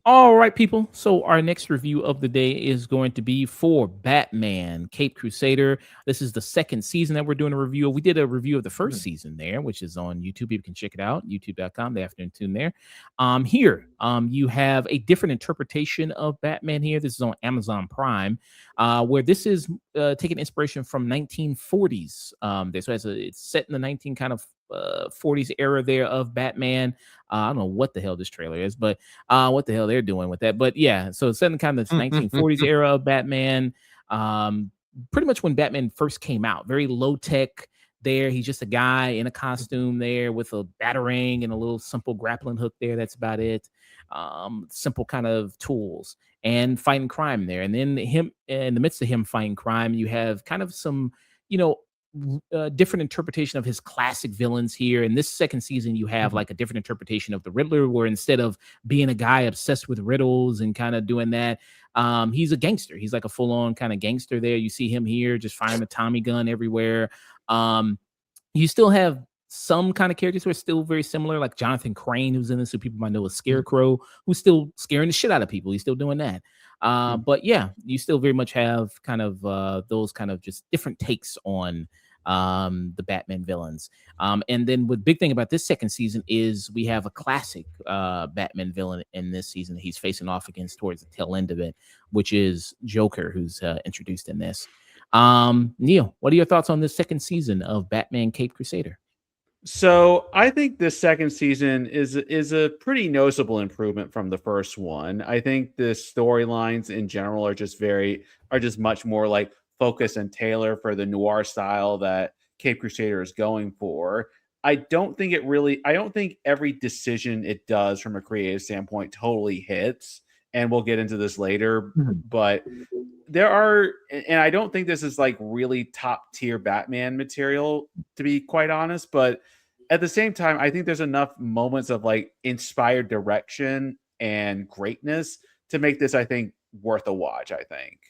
All right, people. So our next review of the day is going to be for Batman Cape Crusader. This is the second season that we're doing a review of. We did a review of the first season there, which is on YouTube. You can check it out, youtube.com, the afternoon tune there. Here, you have a different interpretation of Batman here. This is on Amazon Prime, where this is taking inspiration from 1940s. It's set in the 40s era there of Batman. I don't know what the hell this trailer is, but what the hell they're doing with that. But yeah, so it's set in kind of this 1940s era of Batman. Pretty much when Batman first came out, very low tech there. He's just a guy in a costume there with a batarang and a little simple grappling hook there. That's about it. Simple kind of tools and fighting crime there. And then him in the midst of him fighting crime, you have kind of some, different interpretation of his classic villains here. In this second season, you have like a different interpretation of the Riddler, where instead of being a guy obsessed with riddles and kind of doing that, he's a gangster. He's like a full-on kind of gangster there. You see him here just firing a Tommy gun everywhere. You still have some kind of characters who are still very similar, like Jonathan Crane, who's in this, who people might know as Scarecrow, who's still scaring the shit out of people. He's still doing that. But yeah, you still very much have kind of those kind of just different takes on the Batman villains. And then the big thing about this second season is we have a classic Batman villain in this season that he's facing off against towards the tail end of it, which is Joker, who's introduced in this. Neal, what are your thoughts on this second season of Batman Cape Crusader? So I think this second season is a pretty noticeable improvement from the first one. I think the storylines in general are just much more like focus and tailor for the noir style that Cape Crusader is going for. I don't think every decision it does from a creative standpoint totally hits, and we'll get into this later, but and I don't think this is like really top tier Batman material, to be quite honest, but at the same time, I think there's enough moments of like inspired direction and greatness to make this, I think, worth a watch, I think.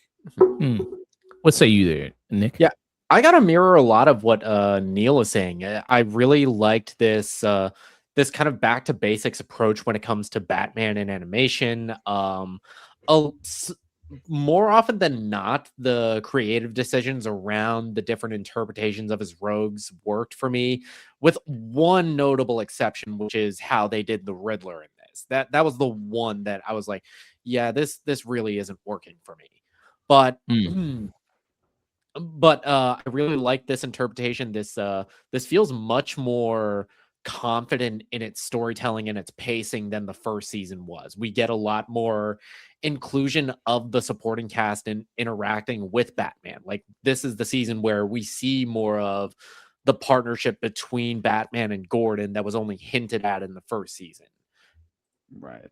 What say you there, Nick? Yeah, I got to mirror a lot of what Neal is saying. I really liked this this kind of back to basics approach when it comes to Batman and animation. More often than not, the creative decisions around the different interpretations of his rogues worked for me, with one notable exception, which is how they did the Riddler in this. That was the one that I was like, yeah, this really isn't working for me. But I really like this interpretation. This feels much more confident in its storytelling and its pacing than the first season was. We get a lot more inclusion of the supporting cast and interacting with Batman. Like, this is the season where we see more of the partnership between Batman and Gordon that was only hinted at in the first season. Right.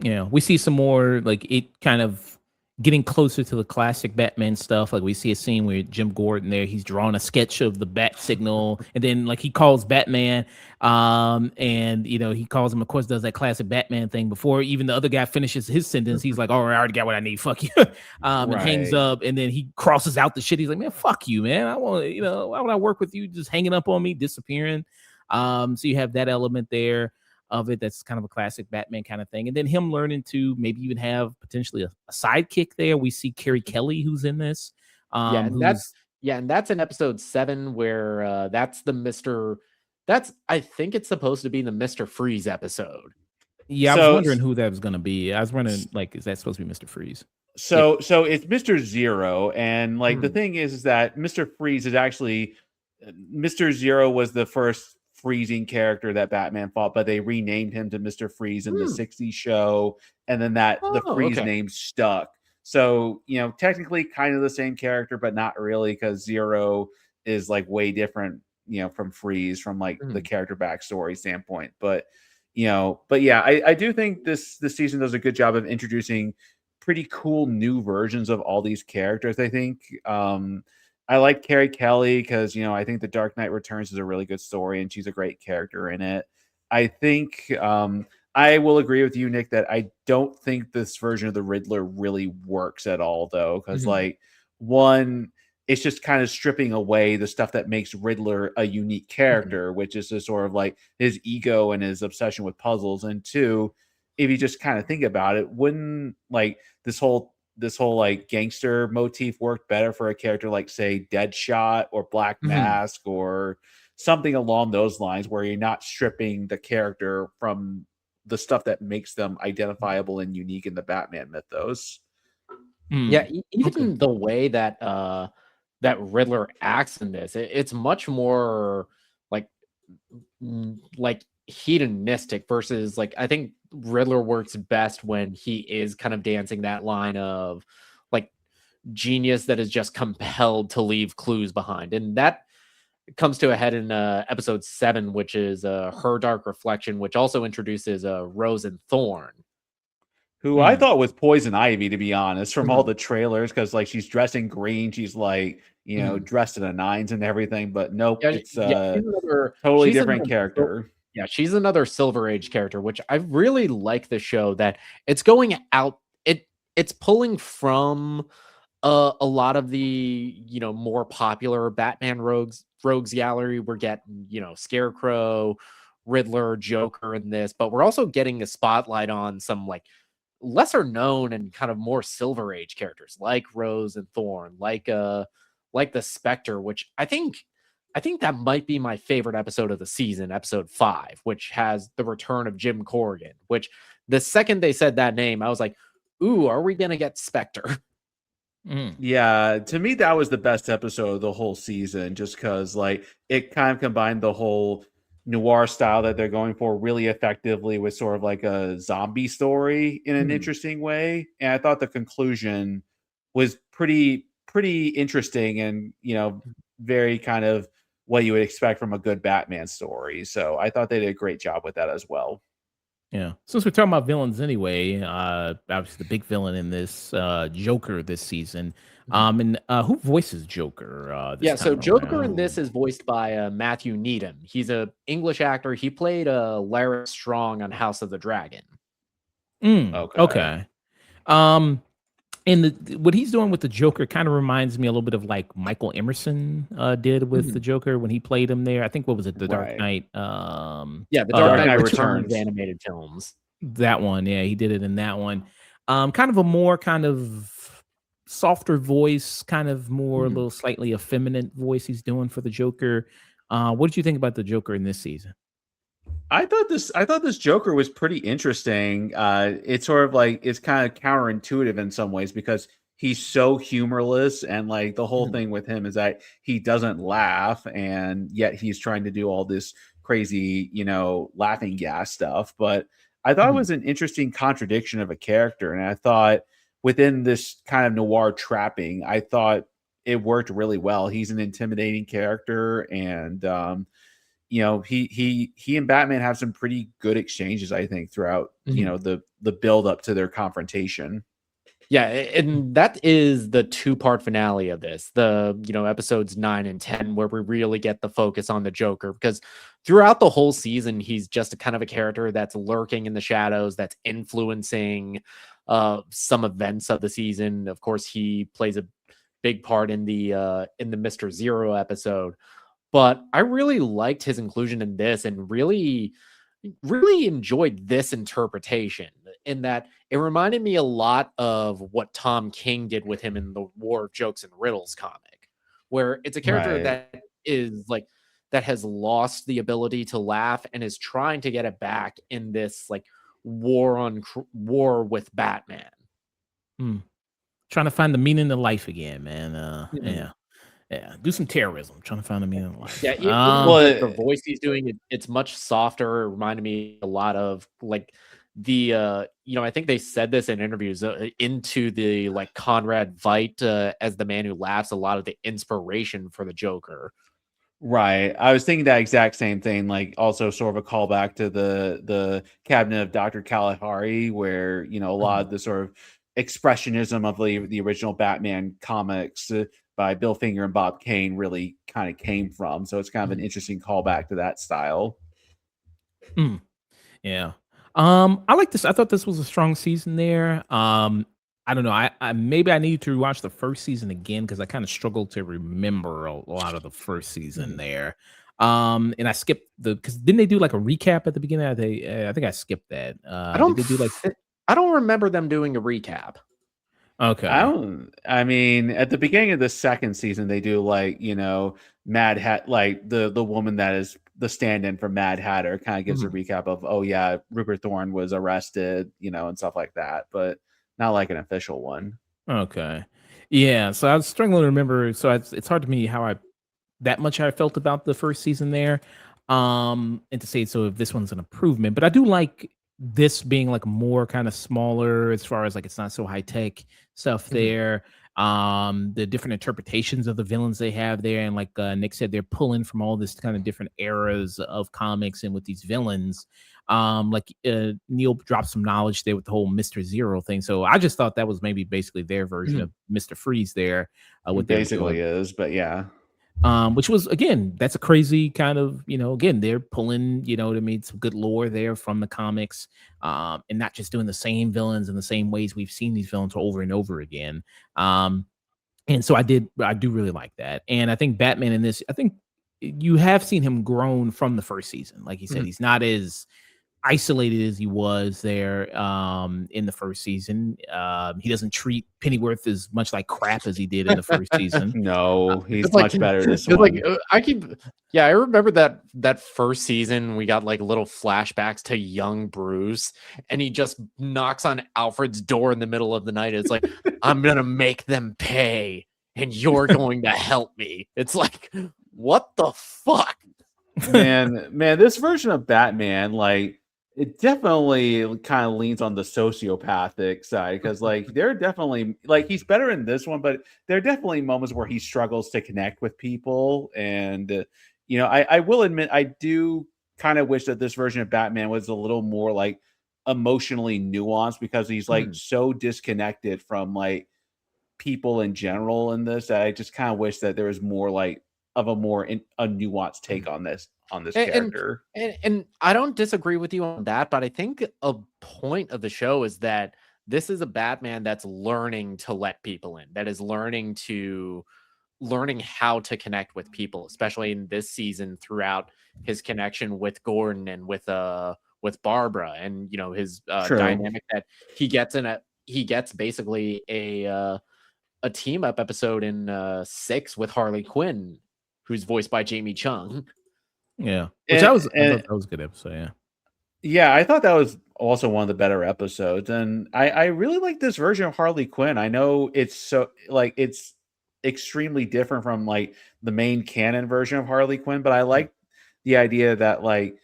We see some more like it kind of getting closer to the classic Batman stuff. Like we see a scene where Jim Gordon there, he's drawing a sketch of the bat signal, and then like he calls Batman, and he calls him, of course, does that classic Batman thing before even the other guy finishes his sentence. He's like, all right, I already got what I need, fuck you. And hangs up, and then he crosses out the shit. He's like, man, fuck you, man. I want why would I work with you just hanging up on me, disappearing? So you have that element there of it that's kind of a classic Batman kind of thing, and then him learning to maybe even have potentially a sidekick there. We see Carrie Kelly, who's in this. And that's in episode 7 where I think it's supposed to be the Mr. Freeze episode. Yeah, I was wondering who that was going to be. I was wondering, like, is that supposed to be Mr. Freeze? So it's Mr. Zero, and like the thing is that Mr. Freeze is actually Mr. Zero was the first freezing character that Batman fought, but they renamed him to Mr. Freeze in the 60s show, and then the Freeze name stuck. So, technically kind of the same character, but not really, because Zero is like way different, from Freeze from like the character backstory standpoint. But yeah, I do think this season does a good job of introducing pretty cool new versions of all these characters. I think I like Carrie Kelly because, I think The Dark Knight Returns is a really good story and she's a great character in it. I think I I will agree with you, Nick, that I don't think this version of the Riddler really works at all, though, because like one, it's just kind of stripping away the stuff that makes Riddler a unique character, which is just sort of like his ego and his obsession with puzzles. And two, if you just kind of think about it, wouldn't like this whole like gangster motif work better for a character like say Deadshot or Black Mask or something along those lines, where you're not stripping the character from the stuff that makes them identifiable and unique in the Batman mythos. Yeah, even the way that that Riddler acts in this, it's much more like hedonistic versus like I think Riddler works best when he is kind of dancing that line of like genius that is just compelled to leave clues behind, and that comes to a head in episode 7, which is Her Dark Reflection, which also introduces Rose and Thorn, who I thought was Poison Ivy, to be honest, from all the trailers, because like she's dressed in green, she's like dressed in the nines and everything, but nope, it's totally different character. Yeah, she's another Silver Age character, which I really like the show that it's going out. It's pulling from a lot of the more popular Batman rogues gallery. We're getting Scarecrow, Riddler, Joker in this, but we're also getting a spotlight on some like lesser known and kind of more Silver Age characters like Rose and Thorn, like the Spectre, which I think that might be my favorite episode of the season, episode 5, which has the return of Jim Corrigan, which the second they said that name, I was like, ooh, are we going to get Spectre? Yeah, to me, that was the best episode of the whole season, just because like it kind of combined the whole noir style that they're going for really effectively with sort of like a zombie story in an interesting way. And I thought the conclusion was pretty interesting and very kind of what you would expect from a good Batman story. So I thought they did a great job with that as well. Yeah. Since we're talking about villains anyway, obviously the big villain in this Joker this season. And who voices Joker? So Joker in this is voiced by Matthew Needham. He's a English actor. He played Larry Strong on House of the Dragon. Okay. And what he's doing with the Joker kind of reminds me a little bit of like Michael Emerson did with the Joker when he played him there. I think, what was it, The Dark Knight? The Dark Knight Returns animated films. That one, yeah, he did it in that one. Kind of a more kind of softer voice, kind of more a little slightly effeminate voice he's doing for the Joker. What did you think about the Joker in this season? I thought this Joker was pretty interesting. It's sort of like it's kind of counterintuitive in some ways because he's so humorless, and like the whole thing with him is that he doesn't laugh, and yet he's trying to do all this crazy, laughing gas stuff. But I thought it was an interesting contradiction of a character, and I thought within this kind of noir trapping, I thought it worked really well. He's an intimidating character, and he and Batman have some pretty good exchanges, I think, throughout the build up to their confrontation. Yeah, and that is the 2-part finale of this, the episodes 9 and 10, where we really get the focus on the Joker, because throughout the whole season he's just a kind of a character that's lurking in the shadows, that's influencing some events of the season. Of course, he plays a big part in the Mr. Zero episode. But I really liked his inclusion in this and really enjoyed this interpretation, in that it reminded me a lot of what Tom King did with him in the War of Jokes and Riddles comic, where it's a character that is like that has lost the ability to laugh and is trying to get it back in this like war with Batman. Trying to find the meaning of life again, man. Yeah, do some terrorism. Trying to find the meaning of life. Yeah, the voice he's doing, it's much softer. It reminded me a lot of like the I think they said this in interviews, into the like Conrad Veidt as the man who laughs, a lot of the inspiration for the Joker. Right. I was thinking that exact same thing, like also sort of a callback to the Cabinet of Dr. Kalahari, where a lot of the sort of expressionism of the original Batman comics by Bill Finger and Bob Kane really kind of came from. So it's kind of an interesting callback to that style. Yeah. I like this. I thought this was a strong season there. I don't know. I maybe I need to watch the first season again because I kind of struggled to remember a lot of the first season there. And I skipped because didn't they do like a recap at the beginning? I think I skipped that. I Did don't they do like I don't remember them doing a recap. okay? I mean, at the beginning of the second season, they do like, Mad Hat, like the woman that is the stand-in for Mad Hatter kind of gives a recap of, oh yeah, Rupert Thorne was arrested, and stuff like that, but not like an official one. Okay. Yeah. So I was struggling to remember. So it's hard to me how that much I felt about the first season there. And to say so if this one's an improvement, but I do like this being like more kind of smaller as far as like it's not so high tech stuff there. The different interpretations of the villains they have there, and like Nick said, they're pulling from all this kind of different eras of comics, and with these villains, Neal dropped some knowledge there with the whole Mr. Zero thing. So I just thought that was maybe basically their version of Mr. Freeze there. What they were doing. Basically is, but yeah. Which was again, that's a crazy kind of, again, they're pulling, they made some good lore there from the comics, and not just doing the same villains in the same ways we've seen these villains over and over again. And so I do really like that. And I think Batman in this, I think you have seen him grown from the first season. Like you said, he's not as isolated as he was there in the first season. He doesn't treat Pennyworth as much like crap as he did in the first season. No, he's much better this one. Like I remember that first season we got like little flashbacks to young Bruce, and he just knocks on Alfred's door in the middle of the night. It's like, I'm gonna make them pay, and you're going to help me. It's like, what the fuck? Man, this version of Batman, like, it definitely kind of leans on the sociopathic side because, like, there are definitely, like, he's better in this one, but there are definitely moments where he struggles to connect with people. And, I will admit, I do kind of wish that this version of Batman was a little more, like, emotionally nuanced because he's, like, so disconnected from, like, people in general in this that I just kind of wish that there was more, like, of a nuanced take on this character. And I don't disagree with you on that, but I think a point of the show is that this is a Batman that's learning to let people in, that is learning how to connect with people, especially in this season throughout his connection with Gordon and with Barbara, and his dynamic that he gets basically a team up episode in 6 with Harley Quinn, who's voiced by Jamie Chung. Yeah, I thought that was a good episode. Yeah, yeah, I thought that was also one of the better episodes, and I really like this version of Harley Quinn. I know it's it's extremely different from like the main canon version of Harley Quinn, but I like the idea that like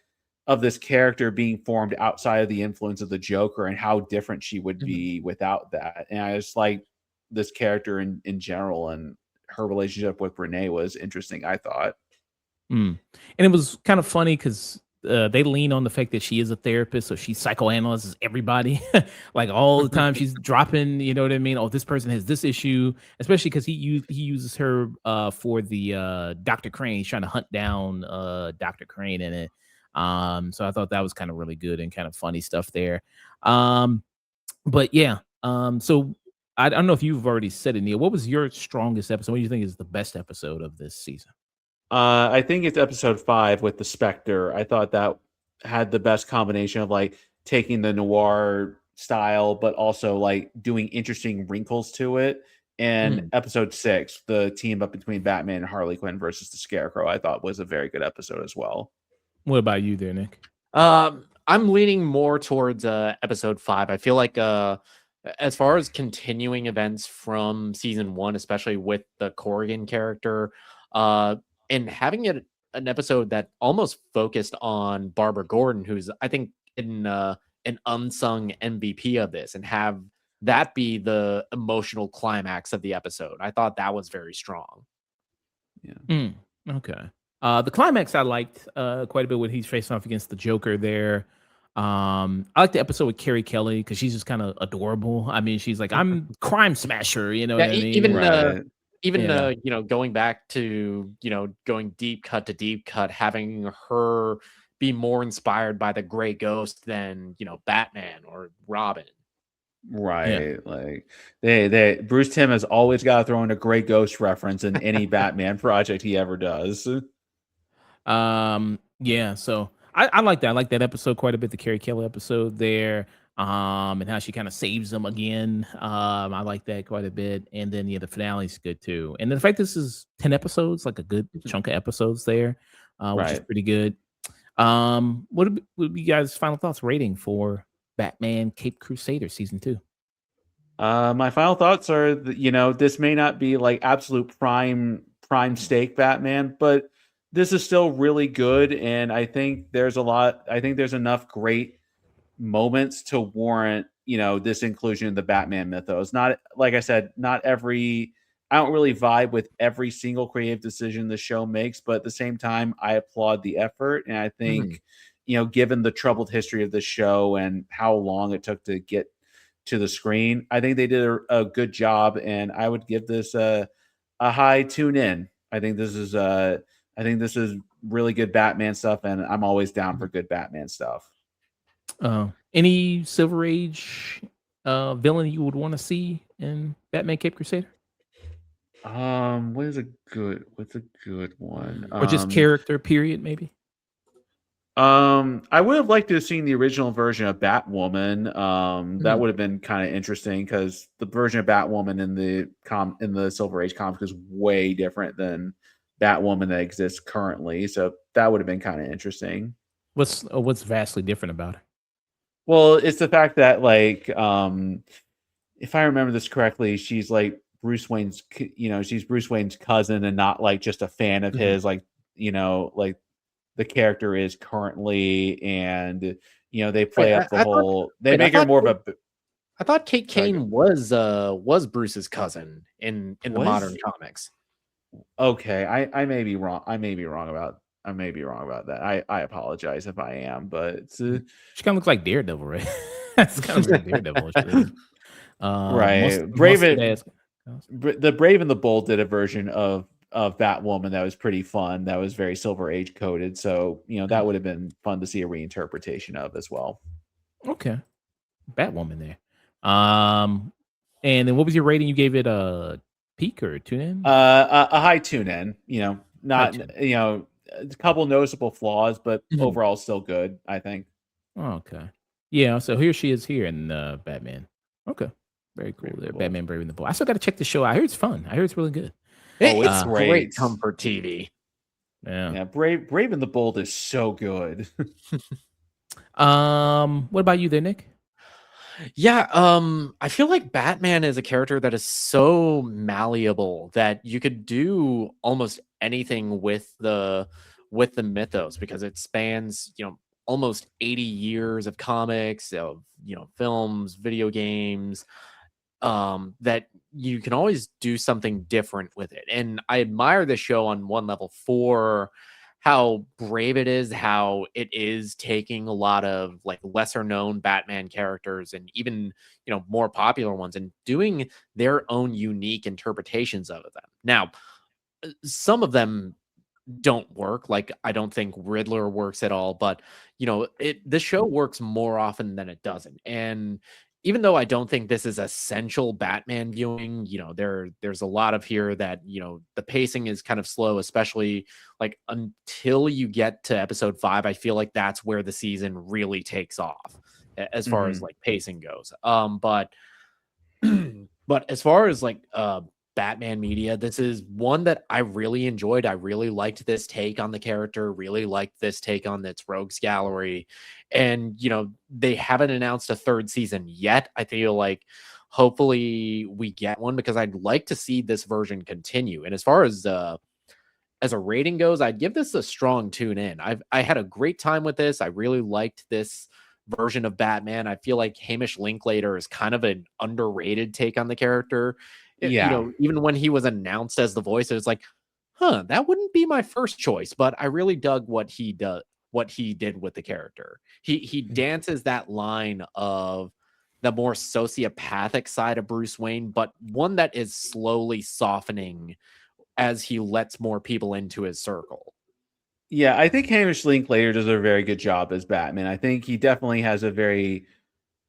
of this character being formed outside of the influence of the Joker and how different she would be without that. And I just like this character in general, and her relationship with Renee was interesting, I thought. And it was kind of funny because they lean on the fact that she is a therapist, so she psychoanalyzes everybody. Like all the time she's dropping, you know what I mean? Oh, this person has this issue, especially because he uses her for the Dr. Crane. He's trying to hunt down Dr. Crane in it. So I thought that was kind of really good and kind of funny stuff there. But yeah, so I don't know if you've already said it, Neal. What was your strongest episode? What do you think is the best episode of this season? I think it's episode 5 with the Spectre. I thought that had the best combination of like taking the noir style, but also like doing interesting wrinkles to it. And episode 6, the team up between Batman and Harley Quinn versus the Scarecrow, I thought was a very good episode as well. What about you there, Nick? I'm leaning more towards episode 5. I feel like as far as continuing events from season 1, especially with the Corrigan character, and having it an episode that almost focused on Barbara Gordon, who's I think in an unsung MVP of this, and have that be the emotional climax of the episode. I thought that was very strong. Yeah. Okay. The climax I liked quite a bit when he's facing off against the Joker there. I like the episode with Carrie Kelly because she's just kind of adorable. I mean, she's like, I'm crime smasher, you know what I mean? Even going back to going deep cut to deep cut, having her be more inspired by the Gray Ghost than, you know, Batman or Robin. Right. Like they Bruce Timm has always got to throw in a Gray Ghost reference in any Batman project he ever does. Yeah, so I like that. I like that episode quite a bit, the Carrie Kelly episode there. And how she kind of saves him again. I like that quite a bit. And then the finale's good too. And then the fact this is 10 episodes, like a good chunk of episodes there, which is Right. pretty good. What would be you guys' final thoughts rating for Batman Cape Crusader season 2? My final thoughts are that, this may not be like absolute prime stake Batman, but this is still really good, and I think there's enough great moments to warrant, this inclusion in the Batman mythos. Not like I said, I don't really vibe with every single creative decision the show makes, but at the same time, I applaud the effort, and I think, given the troubled history of the show and how long it took to get to the screen, I think they did a good job, and I would give this a high tune in. I think this is really good Batman stuff, and I'm always down for good Batman stuff. Any Silver Age villain you would want to see in Batman Cape Crusader? What's a good one? Or just character, period, maybe? I would have liked to have seen the original version of Batwoman. That would have been kind of interesting because the version of Batwoman in the Silver Age comic is way different than Batwoman that exists currently. So that would have been kind of interesting. What's vastly different about it? Well, it's the fact that, like, if I remember this correctly, she's like Bruce Wayne's, she's Bruce Wayne's cousin and not like just a fan of his, like, like the character is currently, and they play up the whole. They make her more of a. I thought Kate Kane was Bruce's cousin in the modern comics. Okay, I may be wrong. I may be wrong about that. I apologize if I am, but she kind of looks like Daredevil, right? It's kind of like Daredevil, right? The Brave and the Bold did a version of Batwoman that was pretty fun. That was very Silver Age coded, so that would have been fun to see a reinterpretation of as well. Okay, Batwoman there. And then what was your rating? You gave it a peak or tune in? A high tune in. Not a couple noticeable flaws, but overall still good, I think. Okay. Yeah, so here she is here in Batman. Okay. Very cool there. Batman Brave and the Bold. I still got to check the show out. I hear it's fun. I hear it's really good. It's great comfort TV. Yeah. Brave and the Bold is so good. What about you there, Nick? Yeah, I feel like Batman is a character that is so malleable that you could do almost anything with the mythos, because it spans, almost 80 years of comics, of, films, video games, that you can always do something different with it. And I admire the show on one level for how brave it is, how it is taking a lot of like lesser known Batman characters and even, more popular ones and doing their own unique interpretations of them. Now, some of them don't work. Like, I don't think Riddler works at all, but the show works more often than it doesn't. And even though I don't think this is essential Batman viewing, there's a lot of here that, the pacing is kind of slow, especially like until you get to episode 5. I feel like that's where the season really takes off as far as like pacing goes. But as far as like Batman media, this is one that I really enjoyed. I really liked this take on the character, really liked this take on its rogues gallery. And, they haven't announced a third season yet. I feel like hopefully we get one, because I'd like to see this version continue. And as far as a rating goes, I'd give this a strong tune in. I had a great time with this. I really liked this version of Batman. I feel like Hamish Linklater is kind of an underrated take on the character. Yeah. Even when he was announced as the voice, it was like, that wouldn't be my first choice, but I really dug what he did with the character. He dances that line of the more sociopathic side of Bruce Wayne, but one that is slowly softening as he lets more people into his circle. Yeah, I think Hamish Linklater does a very good job as Batman. I think he definitely has a very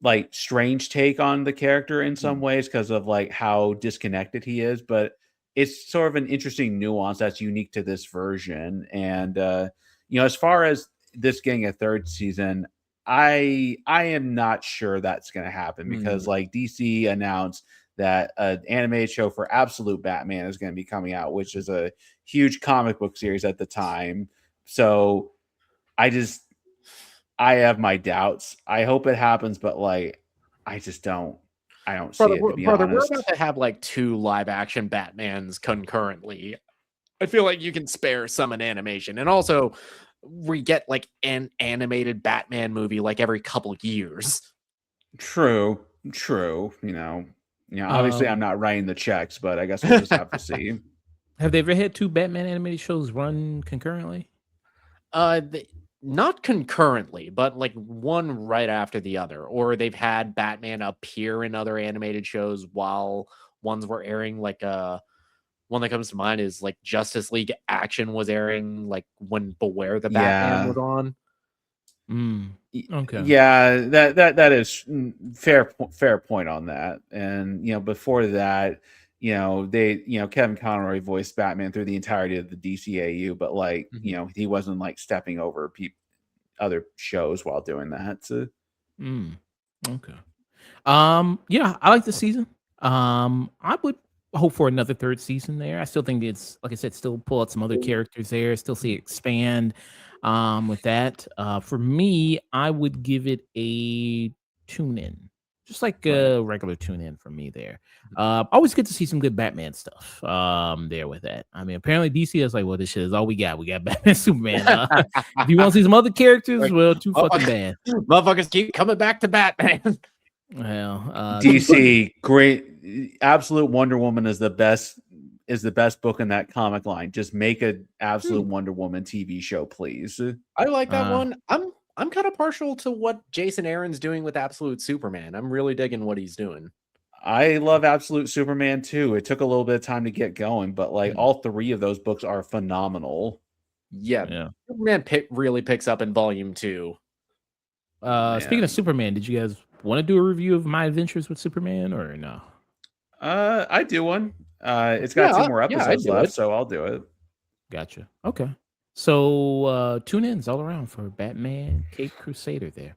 like strange take on the character in some ways because of like how disconnected he is, but it's sort of an interesting nuance that's unique to this version. And as far as this getting a third season, I am not sure that's going to happen because like DC announced that an animated show for Absolute Batman is going to be coming out, which is a huge comic book series at the time. So I have my doubts. I hope it happens, but like I don't see it, to be Brother, we're honest. about to have like 2 live action Batmans concurrently. I feel like you can spare some in animation. And also we get like an animated Batman movie like every couple years. True. Obviously I'm not writing the checks, but I guess we'll just have to see. Have they ever had 2 Batman animated shows run concurrently? Not concurrently, but like one right after the other. Or they've had Batman appear in other animated shows while ones were airing. Like one that comes to mind is like Justice League Action was airing like when Beware the Batman was on. Okay. Yeah, that is fair point on that. And before that, Kevin Conroy voiced Batman through the entirety of the DCAU, but like, he wasn't like stepping over other shows while doing that. So. Okay. Yeah, I like the season. I would hope for another third season there. I still think it's, like I said, still pull out some other characters there, still see it expand with that. For me, I would give it a tune in. Just like a regular tune in for me there. Always good to see some good Batman stuff there with that. I mean, apparently DC is like, well, this shit is all we got. We got Batman, Superman. If you want to see some other characters, well, too fucking bad. Motherfuckers keep coming back to Batman. Well, DC, great. Absolute Wonder Woman is the best book in that comic line. Just make an Absolute Wonder Woman TV show, please. I like that one. I'm kind of partial to what Jason Aaron's doing with Absolute Superman. I'm really digging what he's doing. I love Absolute Superman too. It took a little bit of time to get going, but like all 3 of those books are phenomenal. Yeah. Superman really picks up in volume 2. Speaking of Superman, did you guys want to do a review of my adventures with Superman or no? I do one. It's got 2 more episodes left, so I'll do it. Gotcha. Okay. So tune ins all around for Batman Cape Crusader there.